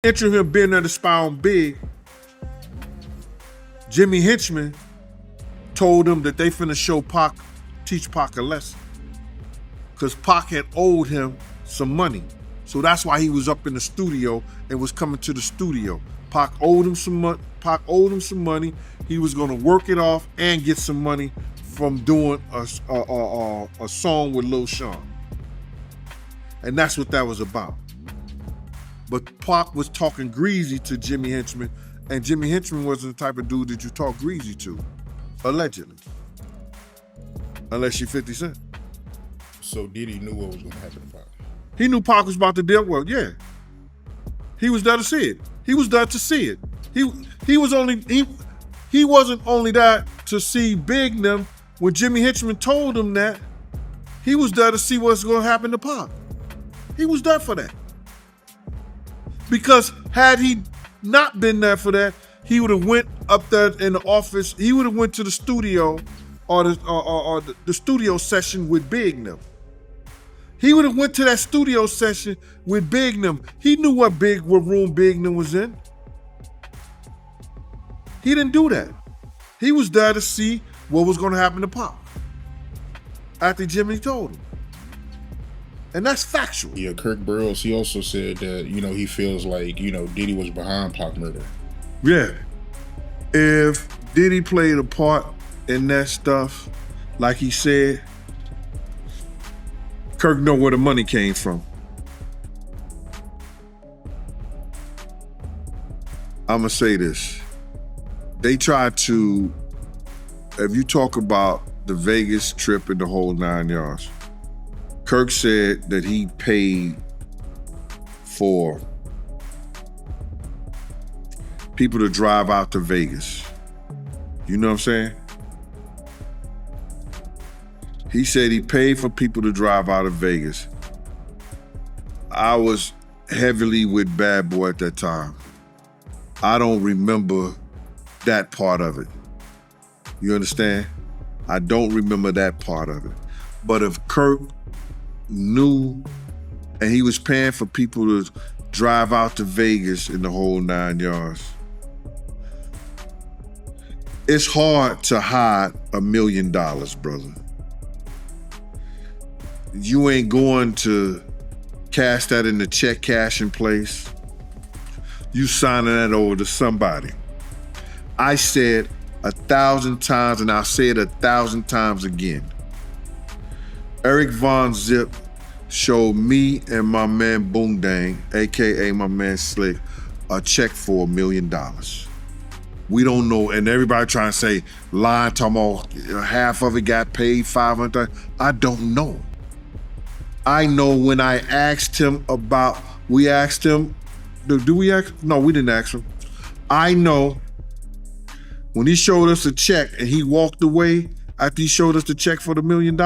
Entering him being there to spy on Big, Jimmy Henchman told him that they finna show Pac, teach Pac a lesson. Because Pac had owed him some money. So that's why he was up in the studio and was coming to the studio. Pac owed him some money. He was gonna work it off and get some money from doing a song with Lil Sean. And that's what that was about. But Pac was talking greasy to Jimmy Henchman, and Jimmy Henchman wasn't the type of dude that you talk greasy to, allegedly. Unless you're 50 Cent. So Diddy knew what was going to happen to Pac. He knew Pac was about to deal well, yeah. He was there to see it. He was there to see it. He wasn't only there to see Big them. When Jimmy Henchman told him that, he was there to see what's going to happen to Pac. He was there for that. Because had he not been there for that, he would have went up there in the office. He would have went to the studio or the studio session with Big them. He would have went to that studio session with Big them. He knew what room Big them was in. He didn't do that. He was there to see what was going to happen to Pac after Jimmy told him. And that's factual. Yeah, Kirk Burroughs, he also said that, he feels like, Diddy was behind Pac murder. Yeah. If Diddy played a part in that stuff, like he said, Kirk know where the money came from. I'm gonna say this. They tried to, if you talk about the Vegas trip and the whole 9 yards, Kirk said that he paid for people to drive out to Vegas. You know what I'm saying? He said he paid for people to drive out of Vegas. I was heavily with Bad Boy at that time. I don't remember that part of it. You understand? I don't remember that part of it. But if Kirk knew and he was paying for people to drive out to Vegas in the whole 9 yards, it's hard to hide $1 million, brother. You ain't going to cash that in the check cashing place. You signing that over to somebody. I said 1,000 times, and I'll say it 1,000 times again. Eric Von Zip showed me and my man Boom Dang, AKA my man Slick, a check for $1 million. We don't know, and everybody trying to say, lying, talking about half of it got paid, 500. I don't know. I know when I asked him about, we asked him, do we ask? No, we didn't ask him. I know when he showed us a check and he walked away after he showed us the check for the $1 million.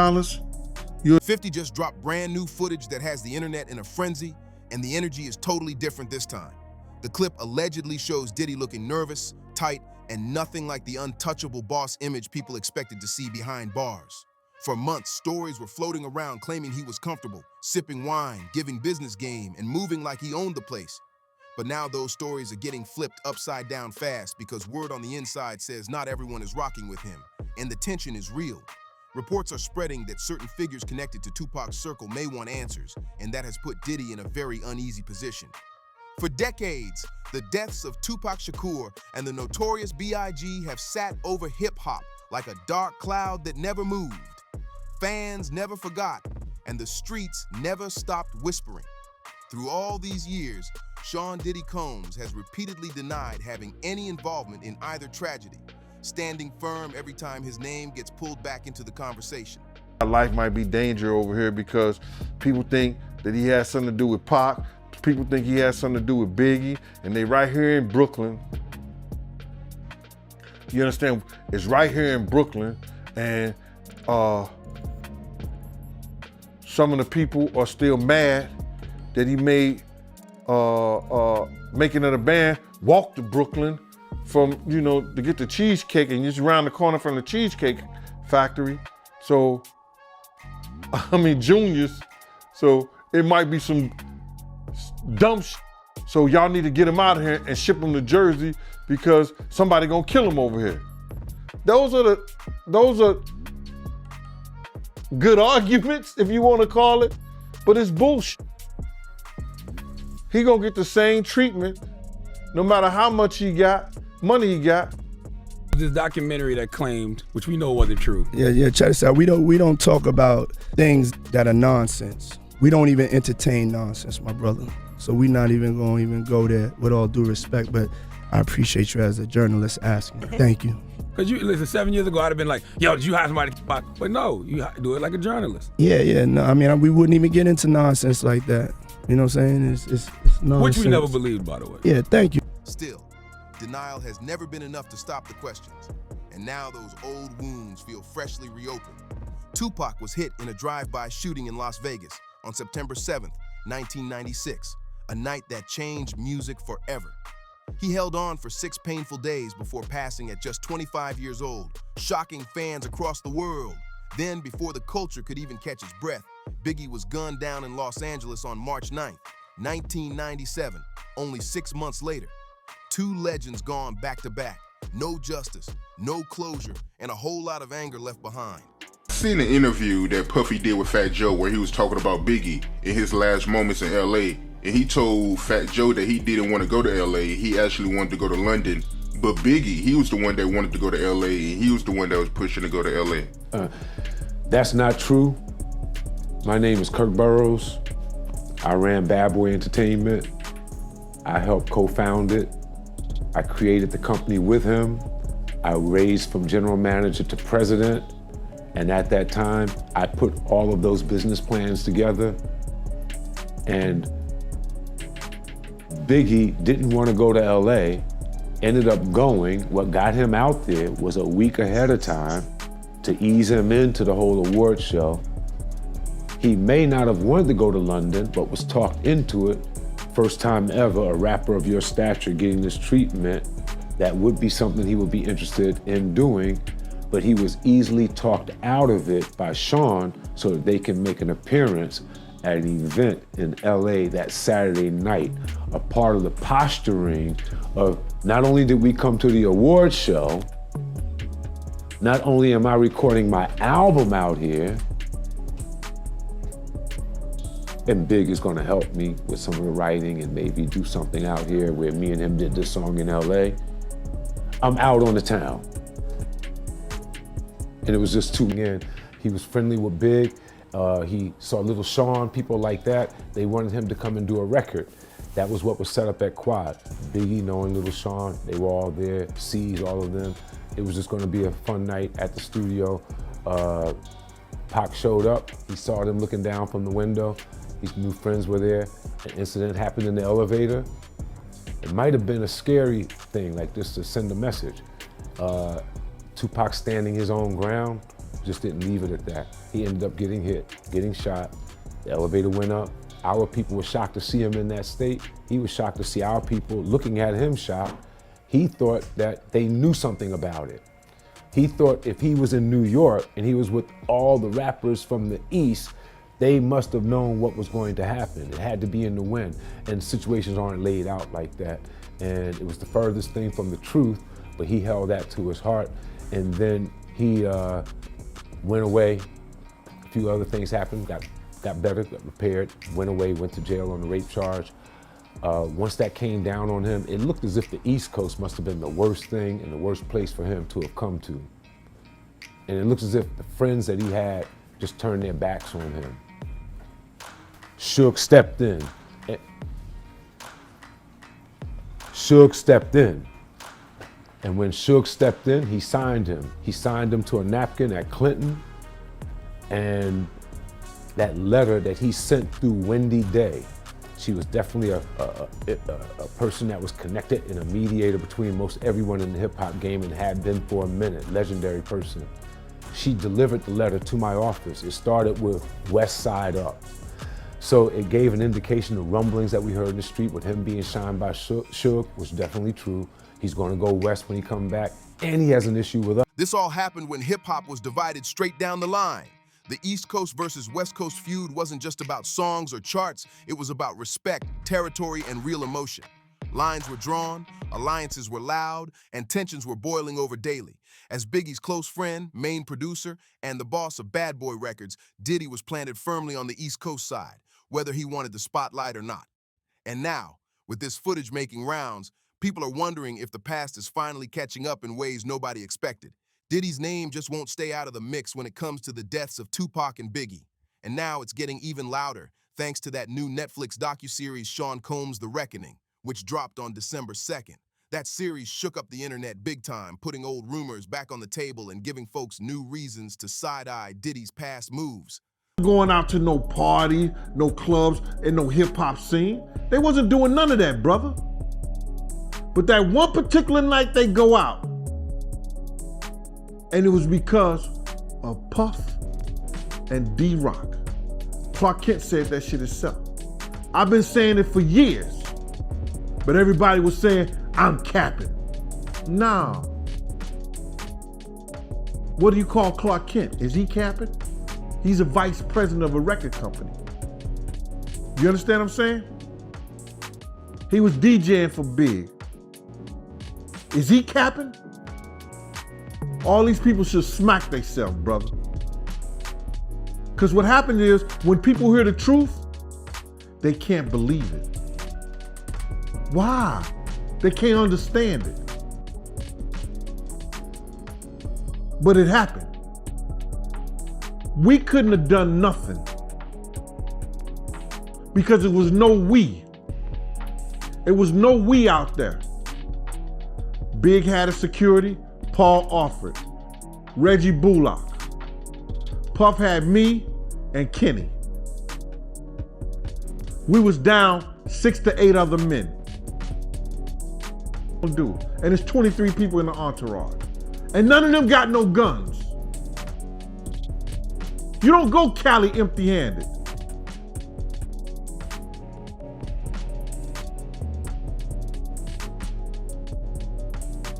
50 just dropped brand new footage that has the internet in a frenzy, and the energy is totally different this time. The clip allegedly shows Diddy looking nervous, tight, and nothing like the untouchable boss image people expected to see behind bars. For months, stories were floating around claiming he was comfortable, sipping wine, giving business game, and moving like he owned the place. But now those stories are getting flipped upside down fast because word on the inside says not everyone is rocking with him, and the tension is real. Reports are spreading that certain figures connected to Tupac's circle may want answers, and that has put Diddy in a very uneasy position. For decades, the deaths of Tupac Shakur and the Notorious B.I.G. have sat over hip-hop like a dark cloud that never moved. Fans never forgot, and the streets never stopped whispering. Through all these years, Sean Diddy Combs has repeatedly denied having any involvement in either tragedy, standing firm every time his name gets pulled back into the conversation. Life might be danger over here because people think that he has something to do with Pac. People think he has something to do with Biggie, and they right here in Brooklyn. You understand? It's right here in Brooklyn, and some of the people are still mad that he made Making of the Band walk to Brooklyn from, to get the cheesecake, and just around the corner from the Cheesecake Factory. So, Junior's. So it might be some dumb So y'all need to get him out of here and ship him to Jersey because somebody gonna kill him over here. Those are good arguments, if you want to call it, but it's bullshit. He gonna get the same treatment no matter how much money he got. This documentary that claimed, which we know wasn't true. Yeah, check this out. We don't talk about things that are nonsense. We don't even entertain nonsense, my brother. So we're not even going to go there, with all due respect, but I appreciate you as a journalist asking. Thank you. Because listen, 7 years ago, I'd have been like, yo, did you hire somebody? But no, you do it like a journalist. Yeah, no, I mean, we wouldn't even get into nonsense like that. You know what I'm saying? It's nonsense. Which we never believed, by the way. Yeah, thank you. Still, denial has never been enough to stop the questions. And now those old wounds feel freshly reopened. Tupac was hit in a drive-by shooting in Las Vegas on September 7th, 1996, a night that changed music forever. He held on for 6 painful days before passing at just 25 years old, shocking fans across the world. Then, before the culture could even catch his breath, Biggie was gunned down in Los Angeles on March 9th, 1997, only 6 months later. 2 legends gone back to back, no justice, no closure, and a whole lot of anger left behind. I seen an interview that Puffy did with Fat Joe where he was talking about Biggie in his last moments in LA, and he told Fat Joe that he didn't want to go to LA, he actually wanted to go to London. But Biggie, he was the one that wanted to go to LA, and he was the one that was pushing to go to LA. That's not true. My name is Kirk Burrows. I ran Bad Boy Entertainment. I helped co-found it. I created the company with him. I raised from general manager to president. And at that time, I put all of those business plans together. And Biggie didn't want to go to LA, ended up going. What got him out there was a week ahead of time to ease him into the whole award show. He may not have wanted to go to London, but was talked into it. First time ever, a rapper of your stature getting this treatment, that would be something he would be interested in doing, but he was easily talked out of it by Sean so that they can make an appearance at an event in LA that Saturday night, a part of the posturing of not only did we come to the award show, not only am I recording my album out here, and Big is gonna help me with some of the writing and maybe do something out here where me and him did this song in LA. I'm out on the town. And it was just tuning in. He was friendly with Big. He saw Little Sean, people like that. They wanted him to come and do a record. That was what was set up at Quad. Biggie knowing Little Sean, they were all there, C's, all of them. It was just gonna be a fun night at the studio. Pac showed up, he saw them looking down from the window. His new friends were there. An incident happened in the elevator. It might have been a scary thing, like just to send a message. Tupac standing his own ground, just didn't leave it at that. He ended up getting hit, getting shot. The elevator went up. Our people were shocked to see him in that state. He was shocked to see our people looking at him shot. He thought that they knew something about it. He thought if he was in New York and he was with all the rappers from the East, they must have known what was going to happen. It had to be in the wind, and situations aren't laid out like that. And it was the furthest thing from the truth, but he held that to his heart. And then he went away. A few other things happened, got better, got repaired, went away, went to jail on the rape charge. Once that came down on him, it looked as if the East Coast must have been the worst thing and the worst place for him to have come to. And it looks as if the friends that he had just turned their backs on him. Suge stepped in. Suge stepped in. And when Suge stepped in, he signed him. He signed him to a napkin at Clinton. And that letter that he sent through Wendy Day, she was definitely a person that was connected and a mediator between most everyone in the hip hop game and had been for a minute, legendary person. She delivered the letter to my office. It started with West Side Up. So it gave an indication of rumblings that we heard in the street with him being shined by Suge was definitely true. He's gonna go west when he come back, and he has an issue with us. This all happened when hip-hop was divided straight down the line. The East Coast versus West Coast feud wasn't just about songs or charts, it was about respect, territory, and real emotion. Lines were drawn, alliances were loud, and tensions were boiling over daily. As Biggie's close friend, main producer, and the boss of Bad Boy Records, Diddy was planted firmly on the East Coast side, whether he wanted the spotlight or not. And now, with this footage making rounds, people are wondering if the past is finally catching up in ways nobody expected. Diddy's name just won't stay out of the mix when it comes to the deaths of Tupac and Biggie. And now it's getting even louder, thanks to that new Netflix docuseries Sean Combs' The Reckoning, which dropped on December 2nd. That series shook up the internet big time, putting old rumors back on the table and giving folks new reasons to side-eye Diddy's past moves. Going out to no party, no clubs, and no hip-hop scene. They wasn't doing none of that, brother. But that one particular night they go out, and it was because of Puff and D-Rock. Clark Kent said that shit himself. I've been saying it for years, but everybody was saying, I'm capping. Nah. What do you call Clark Kent? Is he capping? He's a vice president of a record company. You understand what I'm saying? He was DJing for Big. Is he capping? All these people should smack themselves, brother. Because what happened is, when people hear the truth, they can't believe it. Why? They can't understand it. But it happened. We couldn't have done nothing because it was no we. It was no we out there. Big had a security, Paul Alford, Reggie Bullock. Puff had me and Kenny. We was down 6 to 8 other men. And there's 23 people in the entourage. And none of them got no guns. You don't go Cali empty-handed.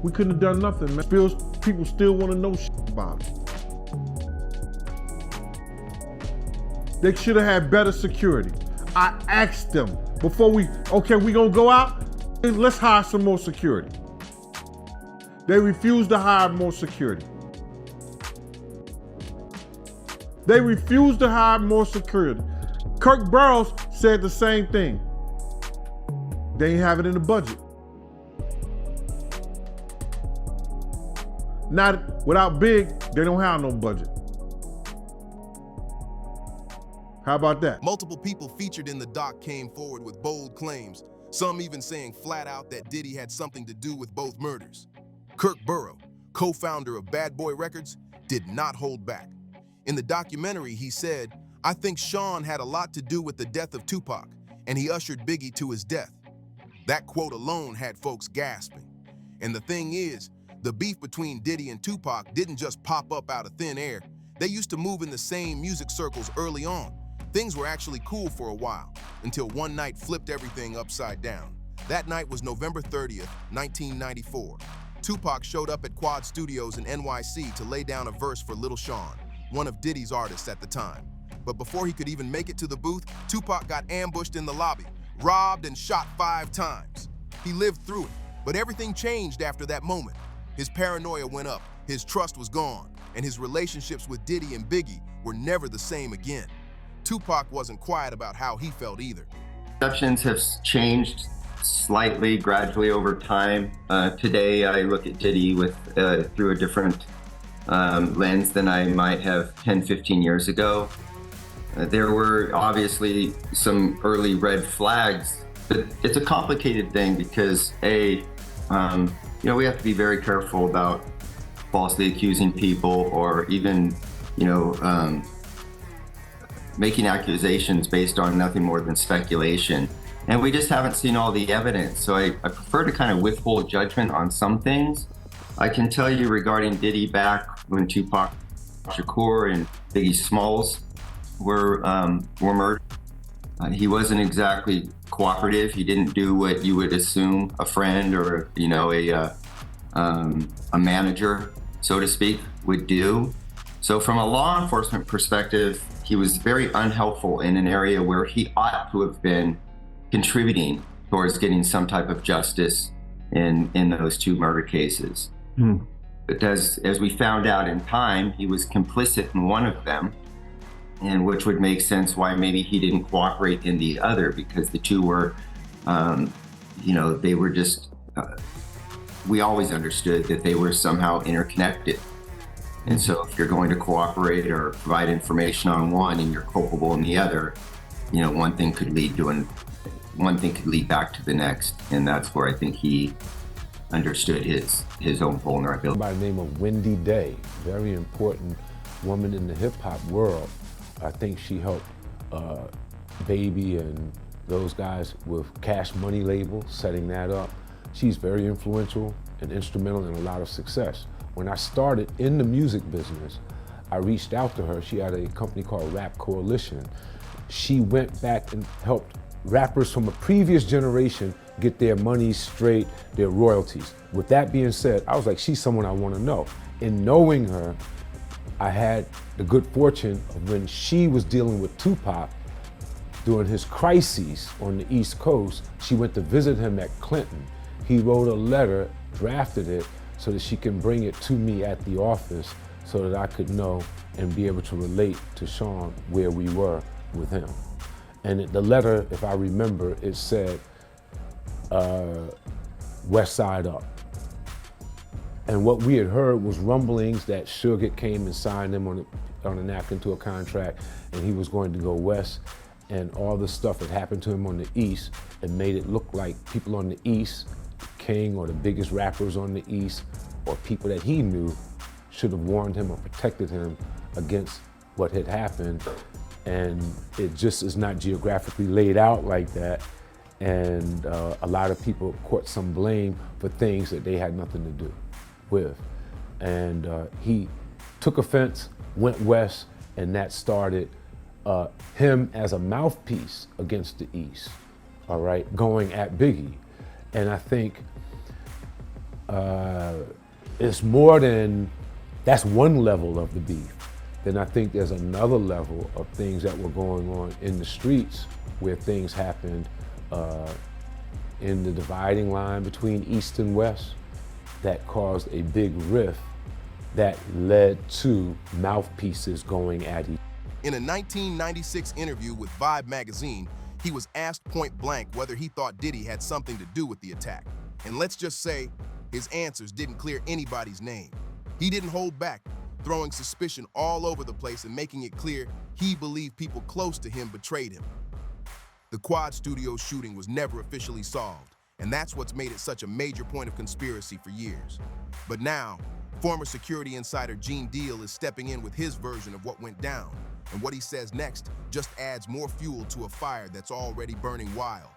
We couldn't have done nothing, man. People still want to know shit about it. They should have had better security. I asked them before we gonna go out? Let's hire some more security. They refused to hire more security. They refused to hire more security. Kirk Burroughs said the same thing. They ain't have it in the budget. Not without Big, they don't have no budget. How about that? Multiple people featured in the doc came forward with bold claims, some even saying flat out that Diddy had something to do with both murders. Kirk Burrow, co-founder of Bad Boy Records, did not hold back. In the documentary, he said, "I think Sean had a lot to do with the death of Tupac, and he ushered Biggie to his death." That quote alone had folks gasping. And the thing is, the beef between Diddy and Tupac didn't just pop up out of thin air. They used to move in the same music circles early on. Things were actually cool for a while, until one night flipped everything upside down. That night was November 30th, 1994. Tupac showed up at Quad Studios in NYC to lay down a verse for Lil Sean, one of Diddy's artists at the time. But before he could even make it to the booth, Tupac got ambushed in the lobby, robbed and shot 5 times. He lived through it, but everything changed after that moment. His paranoia went up, his trust was gone, and his relationships with Diddy and Biggie were never the same again. Tupac wasn't quiet about how he felt either. Perceptions have changed slightly, gradually over time. Today, I look at Diddy with through a different lens than I might have 10, 15 years ago. There were obviously some early red flags, but it's a complicated thing because we have to be very careful about falsely accusing people or even, making accusations based on nothing more than speculation. And we just haven't seen all the evidence. So I prefer to kind of withhold judgment on some things. I can tell you regarding Diddy back when Tupac Shakur and Biggie Smalls were murdered. He wasn't exactly cooperative. He didn't do what you would assume a friend or a manager, so to speak, would do. So from a law enforcement perspective, he was very unhelpful in an area where he ought to have been contributing towards getting some type of justice in those 2 murder cases. But as we found out in time, he was complicit in one of them, and which would make sense why maybe he didn't cooperate in the other, because the 2 were, they were just, we always understood that they were somehow interconnected. And so if you're going to cooperate or provide information on one and you're culpable in the other, one thing could lead back to the next. And that's where I think he understood his own vulnerability. By the name of Wendy Day, very important woman in the hip hop world. I think she helped Baby and those guys with Cash Money label, setting that up. She's very influential and instrumental in a lot of success. When I started in the music business, I reached out to her. She had a company called Rap Coalition. She went back and helped rappers from a previous generation get their money straight, their royalties. With that being said, I was like, she's someone I want to know. In knowing her, I had the good fortune of when she was dealing with Tupac during his crises on the East Coast, she went to visit him at Clinton. He wrote a letter, drafted it, so that she can bring it to me at the office so that I could know and be able to relate to Sean where we were with him. And the letter, if I remember, it said, West Side Up. And what we had heard was rumblings that Suge came and signed him on a napkin to a contract, and he was going to go west, and all the stuff that happened to him on the East, it made it look like people on the East, King or the biggest rappers on the East, or people that he knew, should have warned him or protected him against what had happened. And it just is not geographically laid out like that. And a lot of people caught some blame for things that they had nothing to do with. And he took offense, went west, and that started him as a mouthpiece against the East, all right, going at Biggie. And I think it's more than, that's one level of the beef. Then I think there's another level of things that were going on in the streets where things happened in the dividing line between East and West that caused a big rift that led to mouthpieces going at each. In a 1996 interview with Vibe magazine, he was asked point blank whether he thought Diddy had something to do with the attack. And let's just say his answers didn't clear anybody's name. He didn't hold back, throwing suspicion all over the place and making it clear he believed people close to him betrayed him. The Quad Studios shooting was never officially solved, and that's what's made it such a major point of conspiracy for years. But now, former security insider Gene Deal is stepping in with his version of what went down, and what he says next just adds more fuel to a fire that's already burning wild.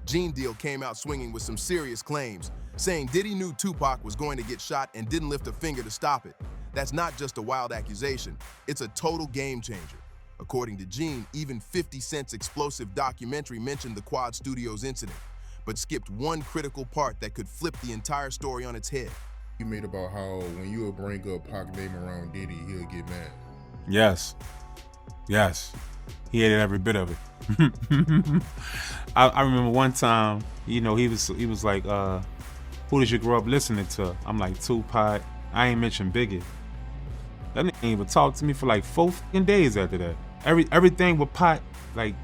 Gene Deal came out swinging with some serious claims, saying Diddy knew Tupac was going to get shot and didn't lift a finger to stop it. That's not just a wild accusation, it's a total game changer. According to Gene, even 50 Cent's explosive documentary mentioned the Quad Studios incident, but skipped one critical part that could flip the entire story on its head. You made about how when you would bring up Pac name around Diddy, he'll get mad. Yes. He hated every bit of it. I remember one time, he was like, who did you grow up listening to? I'm like, Tupac. I ain't mentioned Biggie. That nigga ain't even talk to me for like 4 fucking days after that. Everything with Pac, like,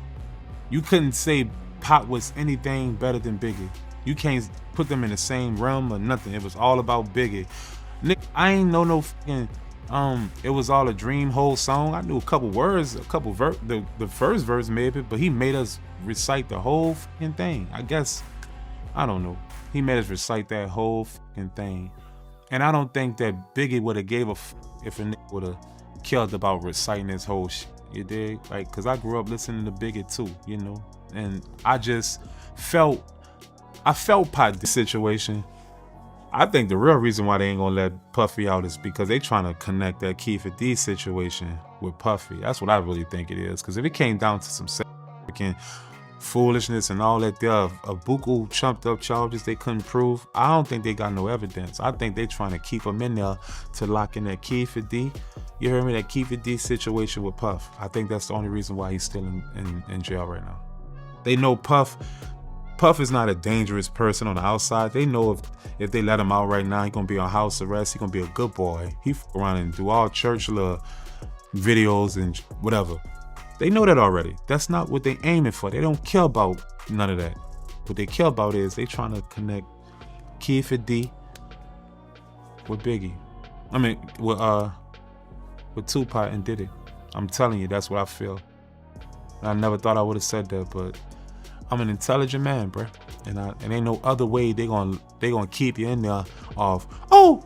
you couldn't say Pac was anything better than Biggie. You can't put them in the same realm or nothing. It was all about Biggie. Nick, I ain't know no fucking, it was all a dream whole song. I knew a couple words, the first verse maybe, but he made us recite the whole fucking thing. I guess, I don't know. He made us recite that whole fucking thing. And I don't think that Biggie would have gave a f if a nigga would have killed about reciting his whole shit, you dig? Like, cause I grew up listening to Biggie too, and I just felt Pac the situation. I think the real reason why they ain't gonna let Puffy out is because they trying to connect that Keefer D situation with Puffy. That's what I really think it is. Cause if it came down to some foolishness and all that. There are a buku chumped up charges they couldn't prove. I don't think they got no evidence. I think they trying to keep him in there to lock in that Key for D. You heard me? That Key for D situation with Puff. I think that's the only reason why he's still in jail right now. They know Puff is not a dangerous person on the outside. They know if they let him out right now, he's gonna be on house arrest. He's gonna be a good boy. He f around and do all church little videos and whatever. They know that already. That's not what they aiming for. They don't care about none of that. What they care about is they trying to connect Key for D with Biggie. I mean, with Tupac and Diddy. I'm telling you, that's what I feel. I never thought I would have said that, but I'm an intelligent man, bruh. And ain't no other way they gonna keep you in there of, oh,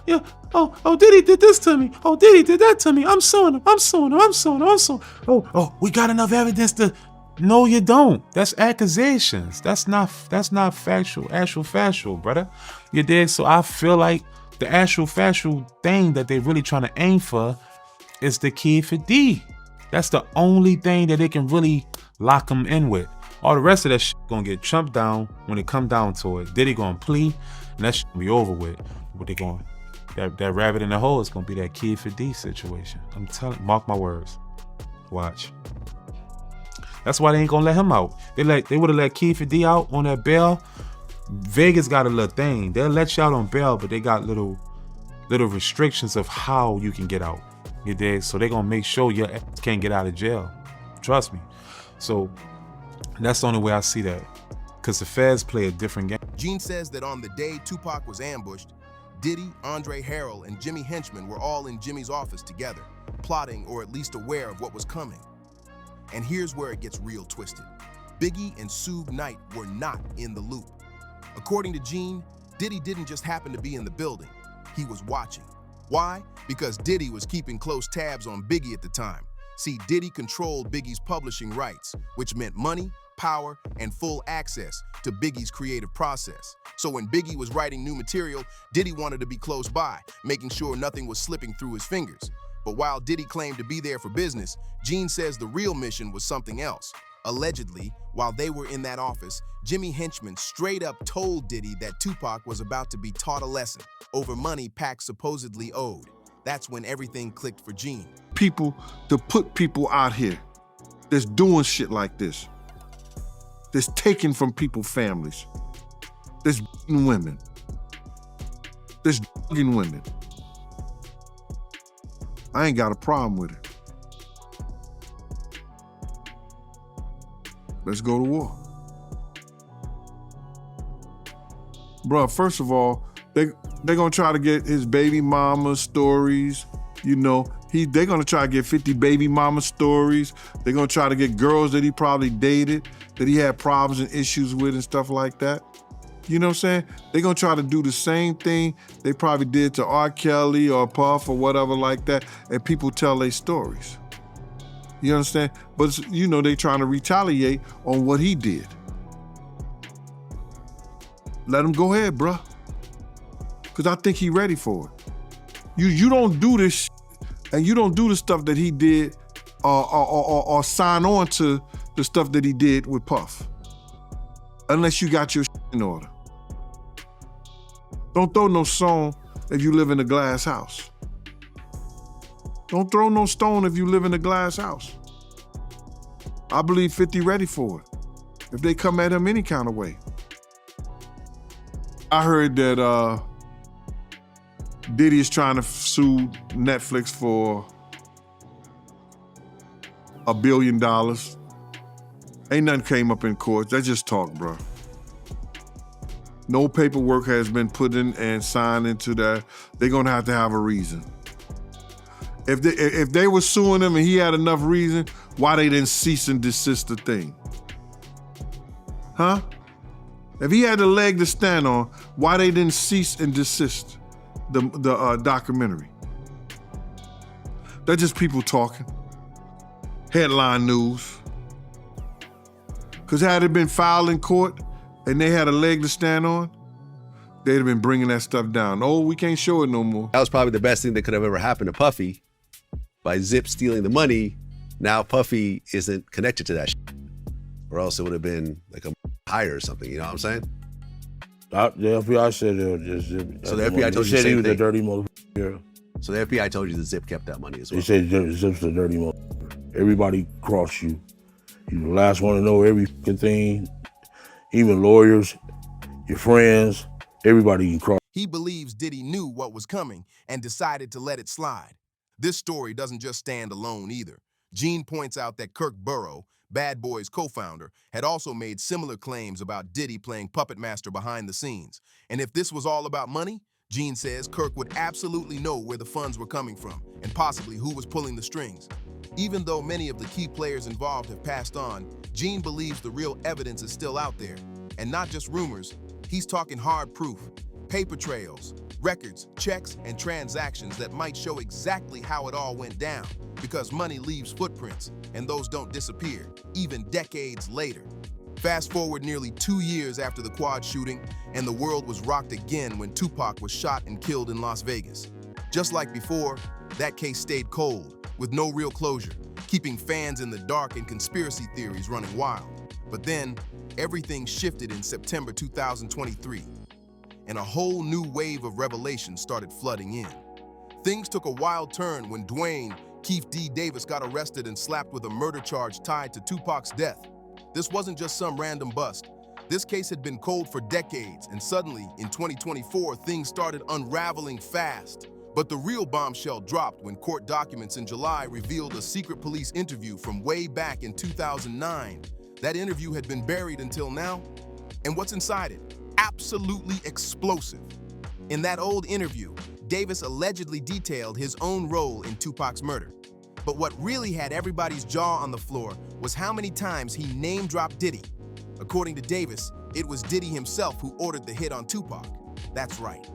yeah, oh, Diddy did this to me. Oh, Diddy did that to me. I'm suing him. Oh, we got enough evidence to. No, you don't. That's accusations. That's not factual, brother. You dig? So I feel like the actual factual thing that they really trying to aim for is the Key for D. That's the only thing that they can really lock him in with. All the rest of that shit gonna get chumped down when it come down to it. Diddy gonna plea, and that shit gonna be over with. What they going? That rabbit in the hole is gonna be that Key for D situation. I'm telling, mark my words. Watch. That's why they ain't gonna let him out. They would have let Key for D out on that bail. Vegas got a little thing. They'll let you out on bail, but they got little restrictions of how you can get out. You dig? So they gonna make sure your ass can't get out of jail. Trust me. So that's the only way I see that. Because the feds play a different game. Gene says that on the day Tupac was ambushed, Diddy, Andre Harrell, and Jimmy Henchman were all in Jimmy's office together, plotting or at least aware of what was coming. And here's where it gets real twisted. Biggie and Suge Knight were not in the loop. According to Gene, Diddy didn't just happen to be in the building. He was watching. Why? Because Diddy was keeping close tabs on Biggie at the time. See, Diddy controlled Biggie's publishing rights, which meant money, power, and full access to Biggie's creative process. So when Biggie was writing new material, Diddy wanted to be close by, making sure nothing was slipping through his fingers. But while Diddy claimed to be there for business, Gene says the real mission was something else. Allegedly, while they were in that office, Jimmy Henchman straight up told Diddy that Tupac was about to be taught a lesson over money Pac supposedly owed. That's when everything clicked for Gene. People to put people out here that's doing shit like this, that's taking from people's families, that's beating women, that's drugging women. I ain't got a problem with it. Let's go to war. Bruh, first of all, they're gonna try to get his baby mama stories. You know, they're gonna try to get 50 baby mama stories. They're gonna try to get girls that he probably dated, that he had problems and issues with and stuff like that. You know what I'm saying? They're gonna try to do the same thing they probably did to R. Kelly or Puff or whatever like that, and people tell their stories. You understand? But, you know, they trying to retaliate on what he did. Let him go ahead, bruh. Because I think he ready for it. You don't do this and you don't do the stuff that he did or sign on to the stuff that he did with Puff. Unless you got your in order. Don't throw no stone if you live in a glass house. Don't throw no stone if you live in a glass house. I believe 50 ready for it. If they come at him any kind of way. I heard that Diddy is trying to sue Netflix for $1 billion. Ain't nothing came up in court. That's just talk, bro. No paperwork has been put in and signed into that. They're gonna have to have a reason. If they were suing him and he had enough reason, why they didn't cease and desist the thing? Huh? If he had a leg to stand on, why they didn't cease and desist the documentary? That's just people talking. Headline news. Because had it been filed in court and they had a leg to stand on, they'd have been bringing that stuff down. Oh, we can't show it no more. That was probably the best thing that could have ever happened to Puffy. By Zip stealing the money, now Puffy isn't connected to that shit. or else it would have been like a higher or something. You know what I'm saying? The FBI said it was just Zip. So the FBI told you the They said he same was a thing. dirty motherfucker. So the FBI told you that Zip kept that money as They well. said Zip's a dirty motherfucker. Everybody cross you. You're the last one to know every fucking thing. Even lawyers, your friends, everybody can cross. He believes Diddy knew what was coming and decided to let it slide. This story doesn't just stand alone either. Gene points out that Kirk Burrow, Bad Boy's co-founder, had also made similar claims about Diddy playing puppet master behind the scenes. And if this was all about money, Gene says Kirk would absolutely know where the funds were coming from and possibly who was pulling the strings. Even though many of the key players involved have passed on, Gene believes the real evidence is still out there. And not just rumors, he's talking hard proof, paper trails, records, checks, and transactions that might show exactly how it all went down, because money leaves footprints, and those don't disappear, even decades later. Fast forward nearly 2 years after the Quad shooting, and the world was rocked again when Tupac was shot and killed in Las Vegas. Just like before, that case stayed cold, with no real closure, keeping fans in the dark and conspiracy theories running wild. But then, everything shifted in September 2023, and a whole new wave of revelation started flooding in. Things took a wild turn when Dwayne Keith D. Davis got arrested and slapped with a murder charge tied to Tupac's death. This wasn't just some random bust. This case had been cold for decades, and suddenly, in 2024, things started unraveling fast. But the real bombshell dropped when court documents in July revealed a secret police interview from way back in 2009. That interview had been buried until now, and what's inside it? Absolutely explosive. In that old interview, Davis allegedly detailed his own role in Tupac's murder. But what really had everybody's jaw on the floor was how many times he name-dropped Diddy. According to Davis, it was Diddy himself who ordered the hit on Tupac. That's right.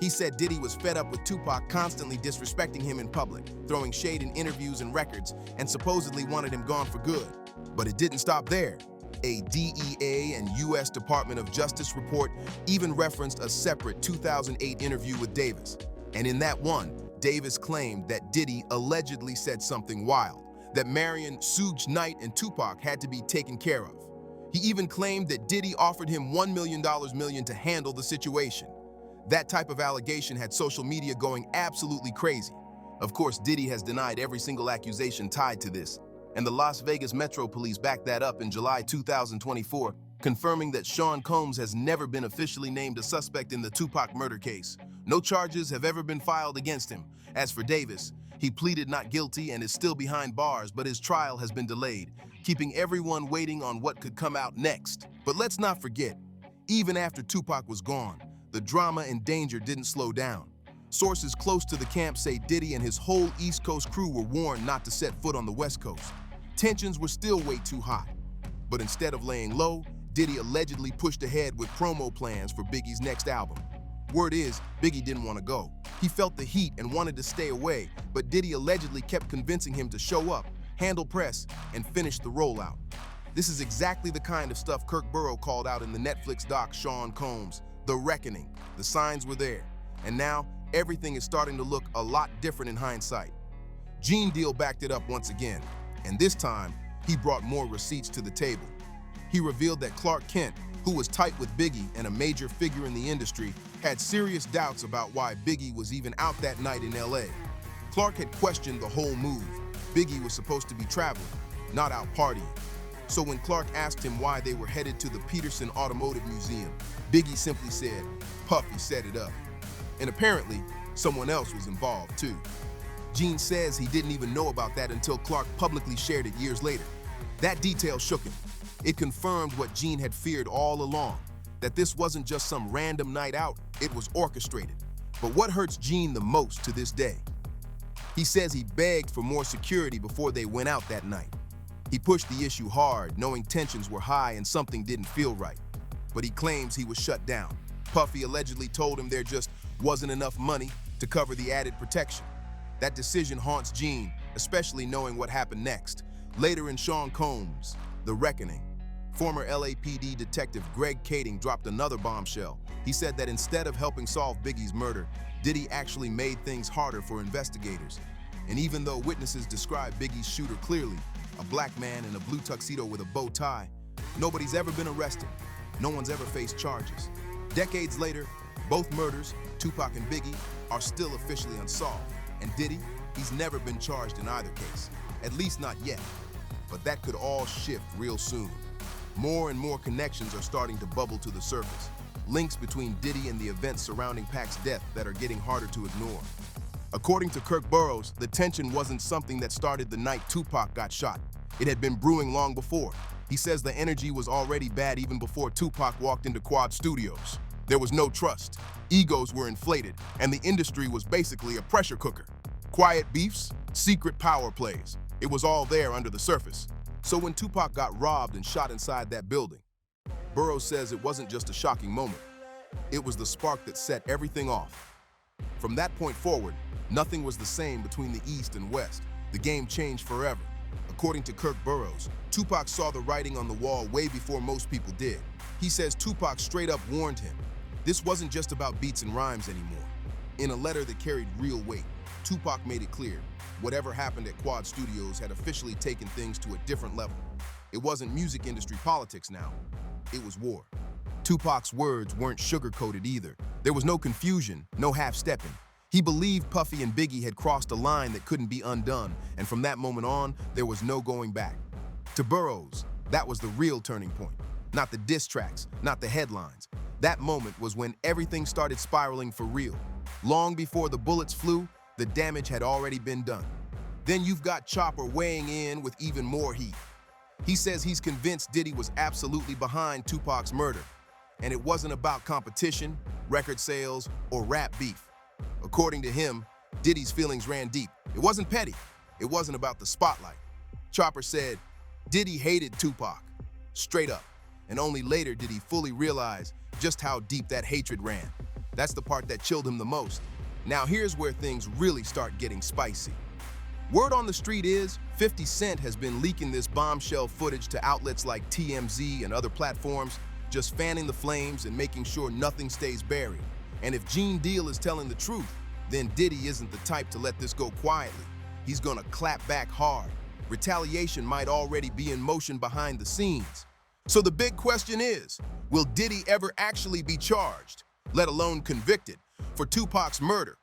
He said Diddy was fed up with Tupac constantly disrespecting him in public, throwing shade in interviews and records, and supposedly wanted him gone for good. But it didn't stop there. A DEA and U.S. Department of Justice report even referenced a separate 2008 interview with Davis. And in that one, Davis claimed that Diddy allegedly said something wild, that Marion, Suge Knight, and Tupac had to be taken care of. He even claimed that Diddy offered him $1 million to handle the situation. That type of allegation had social media going absolutely crazy. Of course, Diddy has denied every single accusation tied to this, and the Las Vegas Metro Police backed that up in July 2024, confirming that Sean Combs has never been officially named a suspect in the Tupac murder case. No charges have ever been filed against him. As for Davis, he pleaded not guilty and is still behind bars, but his trial has been delayed, keeping everyone waiting on what could come out next. But let's not forget, even after Tupac was gone, the drama and danger didn't slow down. Sources close to the camp say Diddy and his whole East Coast crew were warned not to set foot on the West Coast. Tensions were still way too hot. But instead of laying low, Diddy allegedly pushed ahead with promo plans for Biggie's next album. Word is, Biggie didn't want to go. He felt the heat and wanted to stay away, but Diddy allegedly kept convincing him to show up, handle press, and finish the rollout. This is exactly the kind of stuff Kirk Burrow called out in the Netflix doc Sean Combs, The Reckoning. The signs were there, and now everything is starting to look a lot different in hindsight. Gene Deal backed it up once again, and this time, he brought more receipts to the table. He revealed that Clark Kent, who was tight with Biggie and a major figure in the industry, had serious doubts about why Biggie was even out that night in LA. Clark had questioned the whole move. Biggie was supposed to be traveling, not out partying. So when Clark asked him why they were headed to the Peterson Automotive Museum, Biggie simply said, "Puffy set it up." And apparently, someone else was involved too. Gene says he didn't even know about that until Clark publicly shared it years later. That detail shook him. It confirmed what Gene had feared all along, that this wasn't just some random night out, it was orchestrated. But what hurts Gene the most to this day? He says he begged for more security before they went out that night. He pushed the issue hard, knowing tensions were high and something didn't feel right. But he claims he was shut down. Puffy allegedly told him there just wasn't enough money to cover the added protection. That decision haunts Gene, especially knowing what happened next. Later in Sean Combs, The Reckoning, former LAPD detective Greg Kading dropped another bombshell. He said that instead of helping solve Biggie's murder, Diddy actually made things harder for investigators. And even though witnesses describe Biggie's shooter clearly, a black man in a blue tuxedo with a bow tie, Nobody's ever been arrested. No one's ever faced charges. Decades later, both murders, Tupac and Biggie, are still officially unsolved. And Diddy, he's never been charged in either case. At least not yet. But that could all shift real soon. More and more connections are starting to bubble to the surface. Links between Diddy and the events surrounding Pac's death that are getting harder to ignore. According to Kirk Burroughs, the tension wasn't something that started the night Tupac got shot. It had been brewing long before. He says the energy was already bad even before Tupac walked into Quad Studios. There was no trust, egos were inflated, and the industry was basically a pressure cooker. Quiet beefs, secret power plays. It was all there under the surface. So when Tupac got robbed and shot inside that building, Burroughs says it wasn't just a shocking moment. It was the spark that set everything off. From that point forward, nothing was the same between the East and West. The game changed forever. According to Kirk Burroughs, Tupac saw the writing on the wall way before most people did. He says Tupac straight up warned him. This wasn't just about beats and rhymes anymore. In a letter that carried real weight, Tupac made it clear, whatever happened at Quad Studios had officially taken things to a different level. It wasn't music industry politics now, it was war. Tupac's words weren't sugar-coated either. There was no confusion, no half-stepping. He believed Puffy and Biggie had crossed a line that couldn't be undone, and from that moment on, there was no going back. To Burroughs, that was the real turning point. Not the diss tracks, not the headlines. That moment was when everything started spiraling for real. Long before the bullets flew, the damage had already been done. Then you've got Chopper weighing in with even more heat. He says he's convinced Diddy was absolutely behind Tupac's murder, and it wasn't about competition, record sales, or rap beef. According to him, Diddy's feelings ran deep. It wasn't petty. It wasn't about the spotlight. Chopper said, Diddy hated Tupac, straight up, and only later did he fully realize just how deep that hatred ran. That's the part that chilled him the most. Now here's where things really start getting spicy. Word on the street is 50 Cent has been leaking this bombshell footage to outlets like TMZ and other platforms, just fanning the flames and making sure nothing stays buried. And if Gene Deal is telling the truth, then Diddy isn't the type to let this go quietly. He's gonna clap back hard. Retaliation might already be in motion behind the scenes. So the big question is, will Diddy ever actually be charged, let alone convicted, for Tupac's murder?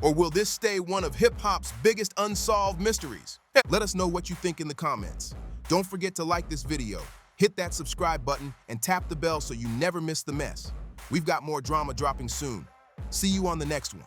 Or will this stay one of hip-hop's biggest unsolved mysteries? Let us know what you think in the comments. Don't forget to like this video, hit that subscribe button, and tap the bell so you never miss the mess. We've got more drama dropping soon. See you on the next one.